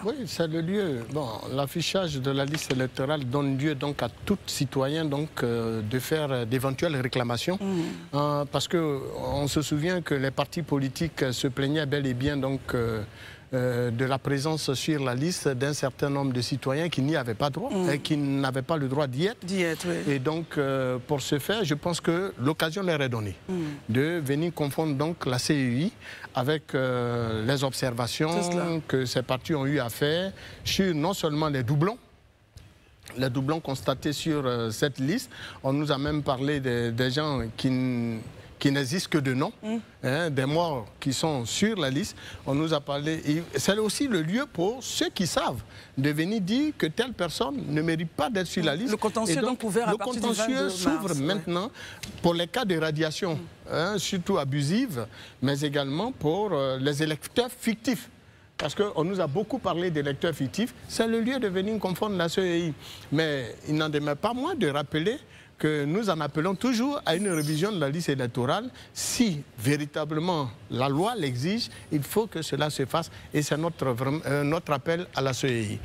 Oui, c'est le lieu. Bon, l'affichage de la liste électorale donne lieu donc à tout citoyen de faire d'éventuelles réclamations. Parce qu'on se souvient que les partis politiques se plaignaient bel et bien de la présence sur la liste d'un certain nombre de citoyens qui n'y avaient pas droit et qui n'avaient pas le droit d'y être. Oui. Et donc, pour ce faire, je pense que l'occasion leur est donnée de venir confondre donc la CEI avec les observations que ces partis ont eu à faire sur non seulement les doublons constatés sur cette liste. On nous a même parlé des gens qui n'existent que de nom, des morts qui sont sur la liste. On nous a parlé, c'est aussi le lieu pour ceux qui savent de venir dire que telle personne ne mérite pas d'être sur la liste. Le contentieux donc ouvert à partir du 22 mars. Le contentieux s'ouvre maintenant pour les cas de radiation, surtout abusive, mais également pour les électeurs fictifs. Parce qu'on nous a beaucoup parlé d'électeurs fictifs, c'est le lieu de venir confondre la CEI. Mais il n'en demeure pas moins de rappeler que nous en appelons toujours à une révision de la liste électorale. Si véritablement la loi l'exige, il faut que cela se fasse et c'est notre appel à la CEI.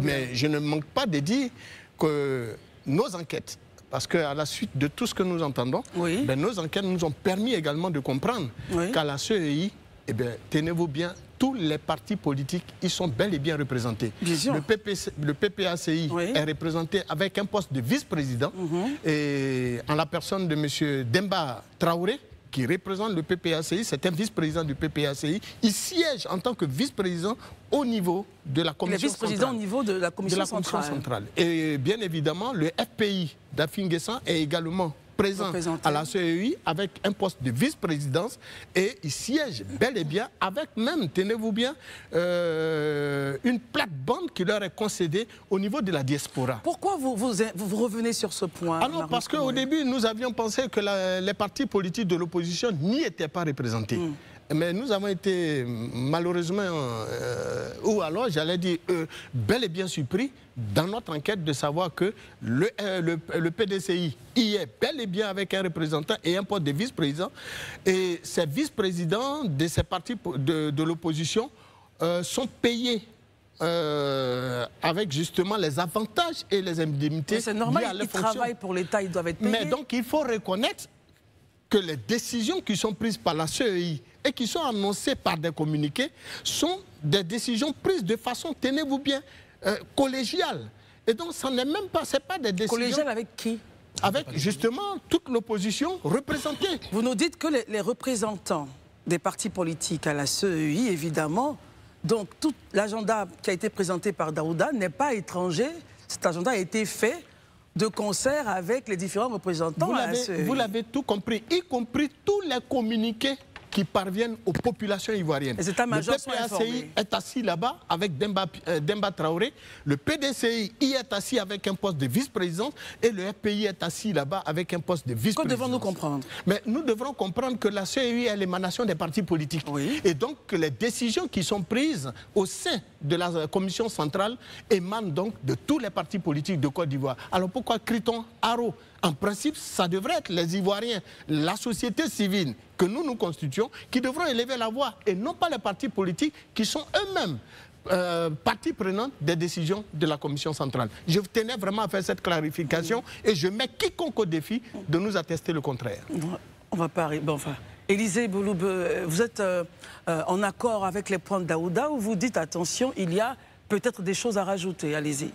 Mais je ne manque pas de dire que nos enquêtes, parce qu'à la suite de tout ce que nous entendons, nos enquêtes nous ont permis également de comprendre qu'à la CEI, tenez-vous bien, tous les partis politiques, ils sont bel et bien représentés. Le PPACI est représenté avec un poste de vice-président et en la personne de M. Demba Traoré, qui représente le PPACI, c'est un vice-président du PPACI. Il siège en tant que vice-président au niveau de la commission centrale. Vice-président au niveau de la commission centrale. Et bien évidemment, le FPI d'Afin-Guessan est également présent à la CEI avec un poste de vice-présidence et il siège bel et bien avec même, tenez-vous bien, une plate-bande qui leur est concédée au niveau de la diaspora. Pourquoi vous revenez sur ce point? Alors parce qu'au début, nous avions pensé que les partis politiques de l'opposition n'y étaient pas représentés. Mais nous avons été malheureusement, ou alors j'allais dire, bel et bien surpris dans notre enquête de savoir que le PDCI y est bel et bien avec un représentant et un poste de vice-président. Et ces vice-présidents de ces partis de l'opposition sont payés avec justement les avantages et les indemnités. C'est normal, ils travaillent pour l'État, ils doivent être payés. Mais donc il faut reconnaître que les décisions qui sont prises par la CEI et qui sont annoncées par des communiqués sont des décisions prises de façon, tenez-vous bien, collégiale. Et donc, ça n'est même pas, c'est pas des décisions... Collégiale avec qui? Avec, justement, toute l'opposition représentée. Vous nous dites que les représentants des partis politiques à la CEI, évidemment, donc tout l'agenda qui a été présenté par Daouda n'est pas étranger. Cet agenda a été fait de concert avec les différents représentants à la CEI. Vous l'avez tout compris, y compris tous les communiqués qui parviennent aux populations ivoiriennes. Les états-majors sont informés. Le PPACI est assis là-bas avec Demba Traoré. Le PDCI y est assis avec un poste de vice-présidence. Et le FPI est assis là-bas avec un poste de vice-présidence. Que devons-nous comprendre? Mais nous devrons comprendre que la CEI est l'émanation des partis politiques. Et donc que les décisions qui sont prises au sein de la commission centrale émanent donc de tous les partis politiques de Côte d'Ivoire. Alors pourquoi crie-t-on haro? En principe, ça devrait être les Ivoiriens, la société civile que nous constituons, qui devront élever la voix, et non pas les partis politiques qui sont eux-mêmes partie prenante des décisions de la commission centrale. Je tenais vraiment à faire cette clarification et je mets quiconque au défi de nous attester le contraire. On va pas arriver. Bon, enfin, Élisée Bouloub, vous êtes en accord avec les points de Daouda ou vous dites attention, il y a peut-être des choses à rajouter? Allez-y.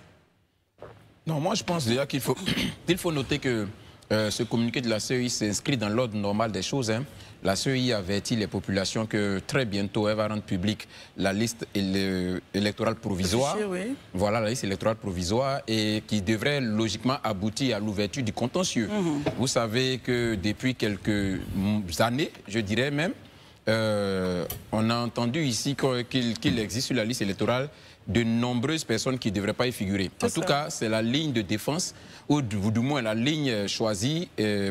Non, moi je pense déjà qu'il faut noter que ce communiqué de la CEI s'inscrit dans l'ordre normal des choses. La CEI avertit les populations que très bientôt elle va rendre publique la liste électorale provisoire. Voilà, la liste électorale provisoire et qui devrait logiquement aboutir à l'ouverture du contentieux. Vous savez que depuis quelques années, je dirais même, on a entendu ici qu'il existe sur la liste électorale de nombreuses personnes qui ne devraient pas y figurer. En tout cas, c'est la ligne de défense, ou du moins la ligne choisie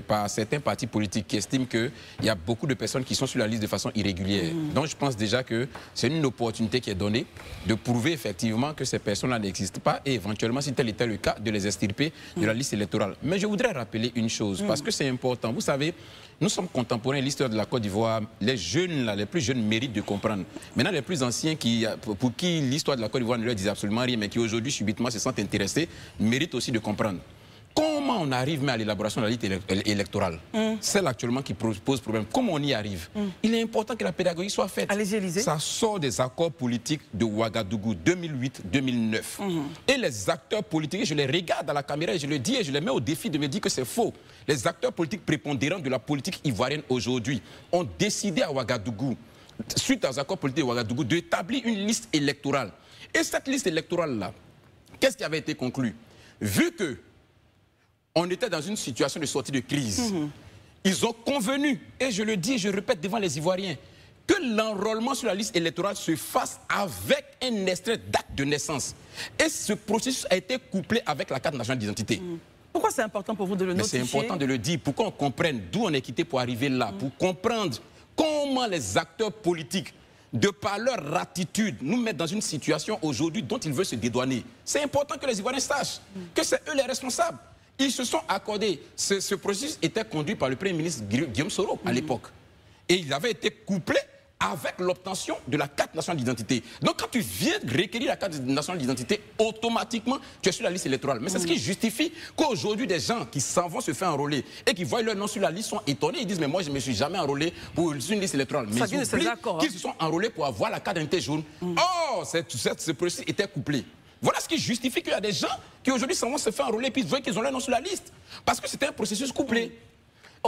par certains partis politiques qui estiment qu'il y a beaucoup de personnes qui sont sur la liste de façon irrégulière. Donc je pense déjà que c'est une opportunité qui est donnée de prouver effectivement que ces personnes-là n'existent pas et éventuellement, si tel était le cas, de les extirper de la liste électorale. Mais je voudrais rappeler une chose, parce que c'est important. Vous savez, nous sommes contemporains de l'histoire de la Côte d'Ivoire. Les jeunes jeunes, là, les plus jeunes méritent de comprendre. Maintenant, les plus anciens, pour qui l'histoire de la Côte d'Ivoire ne leur dit absolument rien, mais qui aujourd'hui, subitement, se sentent intéressés, méritent aussi de comprendre. Comment on arrive même à l'élaboration de la liste électorale? Celle actuellement qui pose problème. Comment on y arrive? Il est important que la pédagogie soit faite. Allez-y, Élisée. Ça sort des accords politiques de Ouagadougou 2008-2009. Et les acteurs politiques, je les regarde à la caméra et je le dis et je les mets au défi de me dire que c'est faux. Les acteurs politiques prépondérants de la politique ivoirienne aujourd'hui ont décidé à Ouagadougou, suite aux accords politiques de Ouagadougou, d'établir une liste électorale. Et cette liste électorale-là, qu'est-ce qui avait été conclu? Vu que on était dans une situation de sortie de crise. Ils ont convenu, et je le dis et je répète devant les Ivoiriens, que l'enrôlement sur la liste électorale se fasse avec un extrait d'acte de naissance. Et ce processus a été couplé avec la carte nationale d'identité. Pourquoi c'est important pour vous de le notifier? C'est important de le dire, pour qu'on comprenne d'où on est quitté pour arriver là, pour comprendre comment les acteurs politiques, de par leur attitude, nous mettent dans une situation aujourd'hui dont ils veulent se dédouaner. C'est important que les Ivoiriens sachent que c'est eux les responsables. Ils se sont accordés. Ce processus était conduit par le Premier ministre Guillaume Soro à l'époque. Et il avait été couplé avec l'obtention de la carte nationale d'identité. Donc quand tu viens requérir la carte nationale d'identité, automatiquement, tu es sur la liste électorale. Mais c'est ce qui justifie qu'aujourd'hui, des gens qui s'en vont se faire enrôler et qui voient leur nom sur la liste sont étonnés. Ils disent, mais moi, je ne me suis jamais enrôlé pour une liste électorale. Mais ils oublient qu'ils se sont enrôlés pour avoir la carte d'identité jaune. Oh, ce processus était couplé. Voilà ce qui justifie qu'il y a des gens qui aujourd'hui s'en vont se faire enrôler et puis ils voient qu'ils ont leur nom sur la liste. Parce que c'était un processus couplé.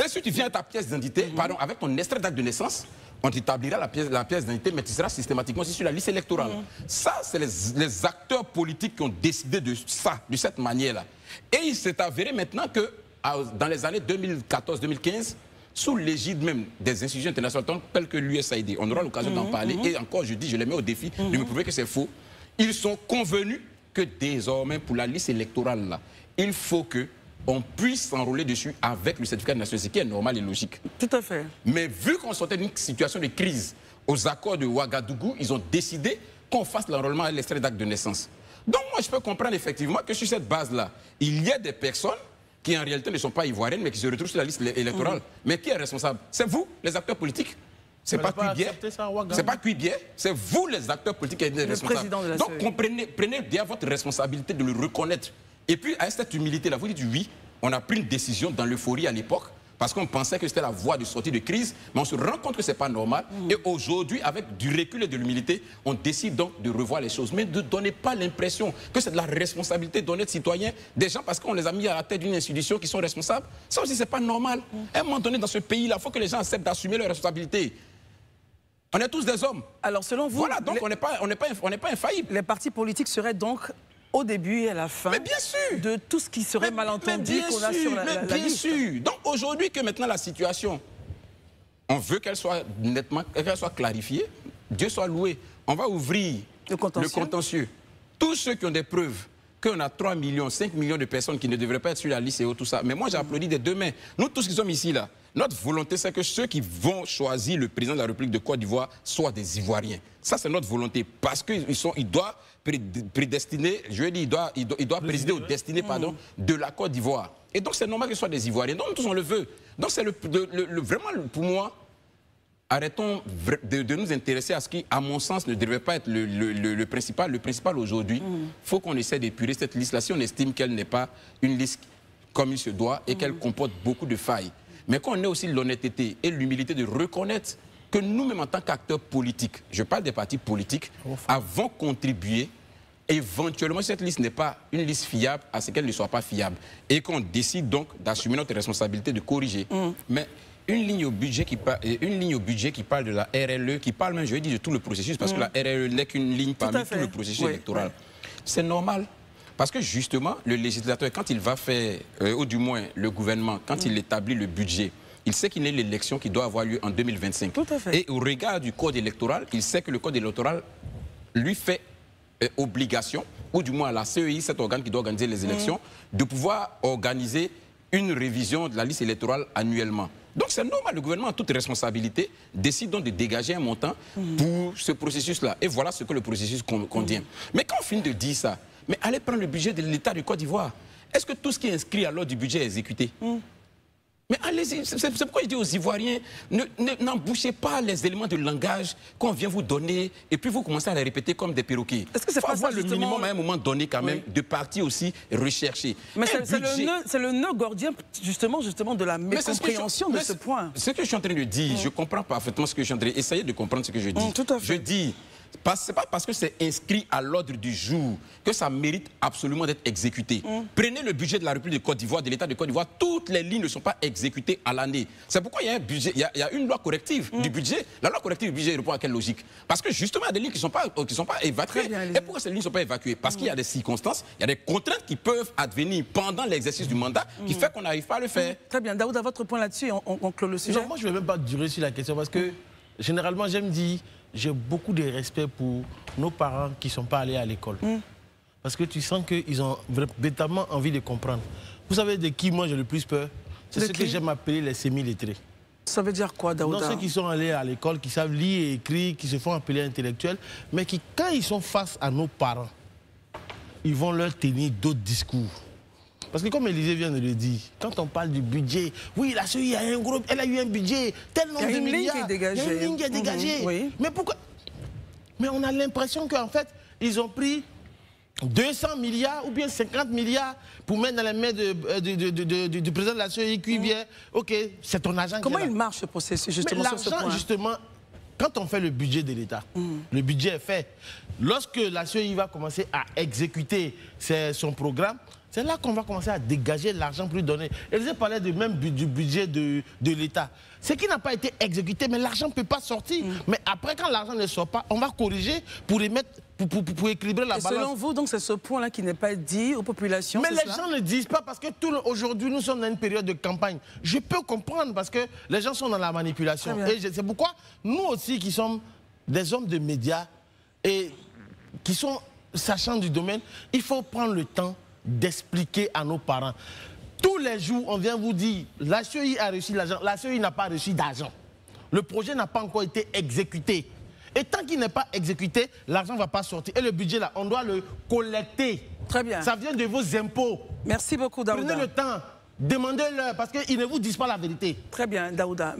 Et si tu viens à ta pièce d'identité, pardon, avec ton extrait d'acte de naissance, on t'établira la pièce d'identité, mais tu seras systématiquement aussi sur la liste électorale. Ça, c'est les acteurs politiques qui ont décidé de ça, de cette manière-là. Et il s'est avéré maintenant que dans les années 2014-2015, sous l'égide même des institutions internationales telles que l'USAID, on aura l'occasion d'en parler, et encore je dis, je les mets au défi de me prouver que c'est faux. Ils sont convenus que désormais, pour la liste électorale, là, il faut qu'on puisse s'enrôler dessus avec le certificat de nationalité, ce qui est normal et logique. Tout à fait. Mais vu qu'on sortait d'une situation de crise aux accords de Ouagadougou, ils ont décidé qu'on fasse l'enrôlement à l'extrait d'acte de naissance. Donc moi, je peux comprendre effectivement que sur cette base-là, il y a des personnes qui en réalité ne sont pas ivoiriennes, mais qui se retrouvent sur la liste électorale. Mais qui est responsable? C'est vous, les acteurs politiques. C'est pas Cuibier, c'est pas Cuibier, c'est vous les acteurs politiques qui êtes responsables. Donc prenez bien votre responsabilité de le reconnaître. Et puis à cette humilité-là, vous dites oui, on a pris une décision dans l'euphorie à l'époque, parce qu'on pensait que c'était la voie de sortie de crise, mais on se rend compte que ce n'est pas normal. Et aujourd'hui, avec du recul et de l'humilité, on décide donc de revoir les choses. Mais ne donnez pas l'impression que c'est de la responsabilité d'honnêtes citoyens, des gens parce qu'on les a mis à la tête d'une institution qui sont responsables. Ça aussi, ce n'est pas normal. À un moment donné, dans ce pays-là, il faut que les gens acceptent d'assumer leurs responsabilités. On est tous des hommes. Alors, selon vous, voilà, donc on n'est pas infaillible. Les partis politiques seraient donc au début et à la fin de tout ce qui serait malentendu qu'on a sur la liste. Bien sûr. Donc aujourd'hui que maintenant la situation, on veut qu'elle soit nettement, qu'elle soit clarifiée, Dieu soit loué. On va ouvrir le contentieux. Tous ceux qui ont des preuves qu'on a 3 millions, 5 millions de personnes qui ne devraient pas être sur la liste et tout ça. Mais moi j'applaudis des deux mains. Nous tous qui sommes ici là, notre volonté, c'est que ceux qui vont choisir le président de la République de Côte d'Ivoire soient des Ivoiriens. Ça, c'est notre volonté. Parce qu'il doit prédestiner, je veux dire, il doit présider aux destinées de la Côte d'Ivoire. Et donc, c'est normal que ce soit des Ivoiriens. Donc, nous tous, on le veut. Donc, c'est vraiment, pour moi, arrêtons de nous intéresser à ce qui, à mon sens, ne devrait pas être le principal. Le principal aujourd'hui, il faut qu'on essaie d'épurer cette liste-là. Si on estime qu'elle n'est pas une liste comme il se doit et qu'elle comporte beaucoup de failles. Mais qu'on ait aussi l'honnêteté et l'humilité de reconnaître que nous-mêmes, en tant qu'acteurs politiques, je parle des partis politiques, avons contribué, éventuellement, si cette liste n'est pas une liste fiable, à ce qu'elle ne soit pas fiable. Et qu'on décide donc d'assumer notre responsabilité de corriger. Mais une ligne au budget qui parle de la RLE, qui parle même, je vais dire, de tout le processus, parce que la RLE n'est qu'une ligne parmi tout le processus électoral. C'est normal. Parce que justement, le législateur, quand il va faire, ou du moins le gouvernement, quand il établit le budget, il sait qu'il y a l'élection qui doit avoir lieu en 2025. Tout à fait. Et au regard du code électoral, il sait que le code électoral lui fait obligation, ou du moins à la CEI, cet organe qui doit organiser les élections, de pouvoir organiser une révision de la liste électorale annuellement. Donc c'est normal, le gouvernement a toute responsabilité, décide donc de dégager un montant pour ce processus-là. Et voilà ce que le processus contient. Mais quand on finit de dire ça, mais allez prendre le budget de l'État de Côte d'Ivoire. Est-ce que tout ce qui est inscrit à l'ordre du budget est exécuté? Mais allez-y, c'est pourquoi je dis aux Ivoiriens, n'embouchez pas les éléments de langage qu'on vient vous donner et puis vous commencez à les répéter comme des perroquets. Est-ce que c'est pas ça, le minimum à un moment donné quand même de partir aussi rechercher. Mais c'est le nœud gordien justement de la mécompréhension de ce point. Ce que je suis en train de dire, je comprends parfaitement ce que je suis en train de dire. Essayez de comprendre ce que je dis. Tout à fait. Je dis... C'est pas parce que c'est inscrit à l'ordre du jour que ça mérite absolument d'être exécuté. Prenez le budget de la République de Côte d'Ivoire, de l'État de Côte d'Ivoire, toutes les lignes ne sont pas exécutées à l'année. C'est pourquoi il y a un budget, il y a une loi corrective du budget. La loi corrective du budget répond à quelle logique? Parce que justement, il y a des lignes qui ne sont pas évacuées. Et pourquoi ces lignes ne sont pas évacuées? Parce qu'il y a des circonstances, il y a des contraintes qui peuvent advenir pendant l'exercice du mandat qui fait qu'on n'arrive pas à le faire. Très bien. Daouda, votre point là-dessus, on clôt le sujet. Non, moi, je ne vais même pas durer sur la question parce que généralement, j'aime dire... J'ai beaucoup de respect pour nos parents qui ne sont pas allés à l'école. Parce que tu sens qu'ils ont véritablement envie de comprendre. Vous savez de qui moi j'ai le plus peur? C'est ceux que j'aime appeler les semi-lettrés. Ça veut dire quoi, Daouda? Non, ceux qui sont allés à l'école, qui savent lire et écrire, qui se font appeler intellectuels, mais qui, quand ils sont face à nos parents, ils vont leur tenir d'autres discours. Parce que comme Élisée vient de le dire, quand on parle du budget, oui, la CEI a un gros, elle a eu un budget, tel nombre de milliards. Il y a une ligne qui est dégagée. Oui. Mais pourquoi? Mais on a l'impression qu'en fait, ils ont pris 200 milliards ou bien 50 milliards pour mettre dans les mains du président de la CEI qui vient, ok, c'est ton argent. Comment il marche ce processus justement sur ce point? Justement, quand on fait le budget de l'État, le budget est fait. Lorsque la CEI va commencer à exécuter son programme, c'est là qu'on va commencer à dégager l'argent pour lui donner. Élisée parlait même du budget de l'État. Ce qui n'a pas été exécuté, mais l'argent ne peut pas sortir. Mais après, quand l'argent ne sort pas, on va corriger pour les mettre, pour équilibrer la balance. Selon vous, donc, c'est ce point-là qui n'est pas dit aux populations. Mais les gens ne disent pas parce que aujourd'hui, nous sommes dans une période de campagne. Je peux comprendre parce que les gens sont dans la manipulation. Et c'est pourquoi nous aussi, qui sommes des hommes de médias et qui sont sachants du domaine, il faut prendre le temps d'expliquer à nos parents. Tous les jours, on vient vous dire, la CEI a reçu l'argent, la CEI n'a pas reçu d'argent. Le projet n'a pas encore été exécuté. Et tant qu'il n'est pas exécuté, l'argent ne va pas sortir. Et le budget, là, on doit le collecter. Très bien. Ça vient de vos impôts. Merci beaucoup, Daouda. Prenez le temps, demandez-leur, parce qu'ils ne vous disent pas la vérité. Très bien, Daouda.